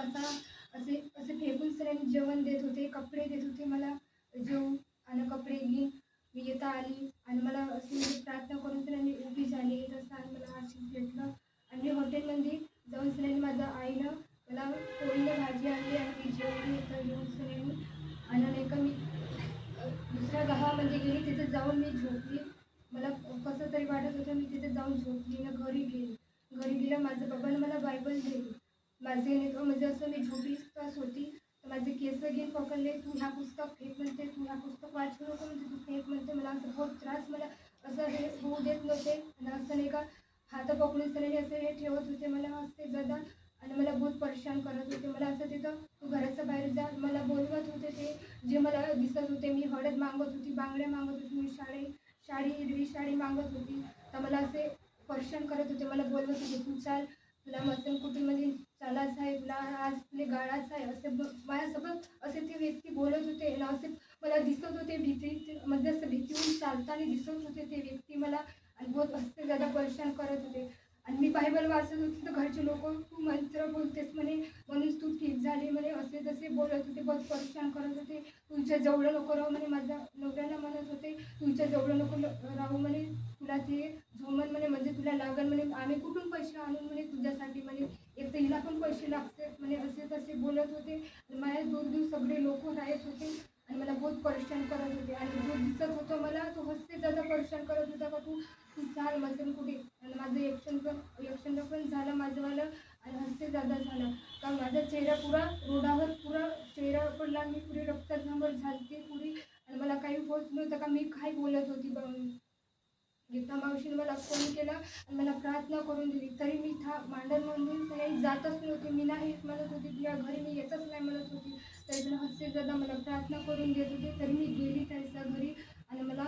असा असे असे फेकून सगळ्यांनी जेवण देत होते, कपडे देत होते मला जेवून आणि कपडे घेऊन मी येता आली आणि मला अशी म्हणजे प्रार्थना करून सगळ्यांनी उभी झाली तसं आणि मला आशीष भेटलं. आणि हॉटेलमध्ये जाऊन सगळ्यांनी माझ्या आईनं मला पोळीला भाजी आणली आणि मी जेवली तर येऊन सगळ्यांनी आणि नाही का मी दुसऱ्या गावामध्ये गेली, तिथे जाऊन मी झोपली. मला कसं तरी वाटत होतं, मी तिथे जाऊन झोपली. मग घरी गेली. घरी गेलं माझ्या बाबांनी मला बायबल दिली. माझे नाही का म्हणजे असं मी झोपलीच तास होती तर माझे केस घेऊन पकडले, तू ह्या पुस्तक फेक म्हणते, तू ह्या पुस्तक वाचू नको म्हणते, तू फेक म्हणते. मला असं बहुत त्रास मला असं हे होऊ देत नव्हते आणि असं नाही का हात पकडून सगळे असं हे ठेवत होते मला हसते जदा आणि मला बहुत परेशान करत होते. मला असं तिथं तू घराच्या बाहेर जा मला बोलवत होते. ते जे मला दिसत होते, मी हळद मागत होती, बांगड्या मागत होती, मी साडी हिरवी साडी मागत होती तर मला असे परेशान करत होते. मला बोलवत होते तू चाल, तुला मसनकुटीमध्ये चालायचं आहे, तुला आज तुला गाळायचं आहे, असे माझ्यासोबत असे ते व्यक्ती बोलत होते आणि असे मला दिसत होते भीती म्हणजे असं भीतीहून चालताना दिसत होते ते व्यक्ती मला आणि बहुत असते ज्यादा परेशान करत होते. आणि मी बायबल वाचत होती तर घरचे लोक तू मंत्र बोलतेस म्हणे म्हणून तू ठीक झाली म्हणे असे तसे बोलत होते, बहुत परेशान करत होते. तुझ्या जवळ नको राहू म्हणे, माझ्या नवऱ्याला म्हणत होते तुझ्या जवळ नको राहू म्हणे, तुला ते झोमन म्हणे म्हणजे तुला लागल म्हणे, आम्ही कुठून पैसे आणून म्हणे तुझ्यासाठी म्हणे, एक तर हिला पण पैसे लागतात म्हणे असे तसे बोलत होते. आणि माझ्या दूर सगळे लोक राहत होते आणि मला बहुत परेशान करत होते. आणि जो दिसत होतो मला तो हस्ते ज्यादा परेशान करत होता का तू चाल मसन कुठे. आणि माझं यक्षण पण झालं माझंवालं आणि हस्ते ज्यादा झालं का माझा चेहरा पुरा रोडावर पुरा चेहरा पडला, मी पुरी रक्तांवर झालते पुरी आणि मला काही होत नव्हतं का मी काय बोलत होती. गीता मावशीने मला फोन केला आणि मला प्रार्थना करून दिली तरी मी मांडरमधून काही जातच नव्हते. मी नाही म्हणत होती तुझ्या घरी मी येतच नाही म्हणत होती, तरी पण हस्ते दादा मला प्रार्थना करून देत होते. तरी मी गेली त्याच्या घरी आणि मला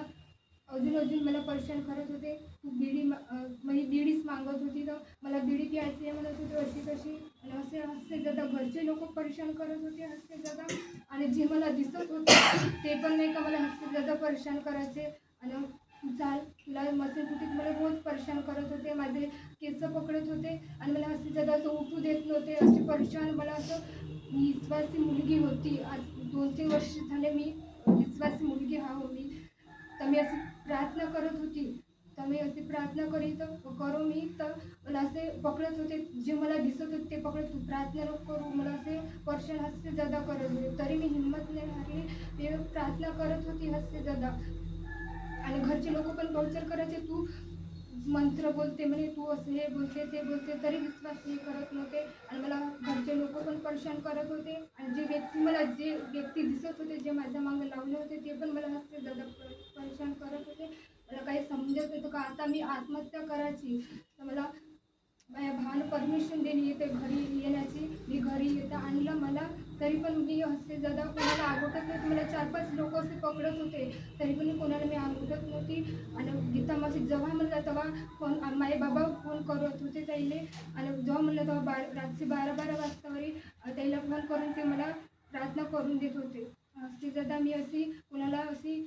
अजून मला परेशान करत होते. तू म्हणजे बिडीच मागत होती तर मला बिडी प्यायची आहे म्हणत होते अशी तशी आणि असे हस्ते दादा घरचे लोक परेशान करत होते हस्ते दादा. आणि जे मला दिसत होते ते पण नाही का मला हस्ते दादा परेशान करायचे आणि चाल तुला मसेनकुटीत मला रोज परेशान करत होते, माझे केस पकडत होते आणि मला असे ज्यादा असं उठू देत नव्हते, असे परेशान. मला असं मी विश्वासी मुलगी होती, आज 2-3 वर्ष झाले मी विश्वासी मुलगी मी तर मी अशी प्रार्थना करत होती. तर मी अशी प्रार्थना करू मी तर मला असे पकडत होते, जे मला दिसत होते ते पकडत तू प्रार्थना नको करू, मला असे परेशान हस्ते ज्यादा करत होते. तरी मी हिंमत नाही हारली, ते प्रार्थना करत होती हस्ते ज्यादा. आणि घरचे लोक पण टॉर्चर करायचे, तू मंत्र बोलते म्हणे, तू असं हे बोलते ते बोलते, तरी विश्वास नाही करत नव्हते. आणि मला घरचे लोक पण परेशान करत होते. आणि जे व्यक्ती दिसत होते, जे माझ्या मागं लावले होते ते पण मला हस्ते दादा परेशान करत होते. मला काही समजत होतं का आता मी आत्महत्या करायची. तर मला माझ्या भावानं परमिशन दिली येते घरी येण्याची, मी घरी येता आणलं मला, तरी पण मी हस्ते दादा कोणाला आगोटत नव्हती. मला 4-5 लोक असे पकडत होते तरी पण कोणाला मी आगोटत नव्हती. आणि गीता मावशी जेव्हा म्हणलं तेव्हा फोन माझे बाबा फोन करत होते त्याला आणि जेव्हा म्हणलं तेव्हा रात्री 12-12 वाजतावरी त्याला फोन करून ते मला प्रार्थना करून देत होते. हस्ते दादा मी अशी कोणाला अशी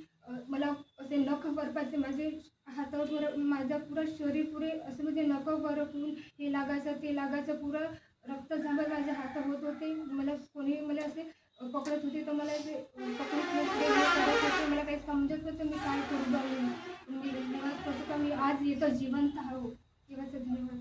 मला असे नख वरपासे माझे हातावर माझं पुरं शरीर पुरे असं म्हणजे नख वरपून हे लागायचं ते लागायचं, पुरं रक्त झांबर माझे हात होत होते. मला कोणी मला असे पकडत होते तर मला असे पकडत होते, मला काही समजत नव्हतं मी काय करू लागले. मी धन्यवाद करतो का मी आज येतं जिवंत आहो. देवाचं धन्यवाद.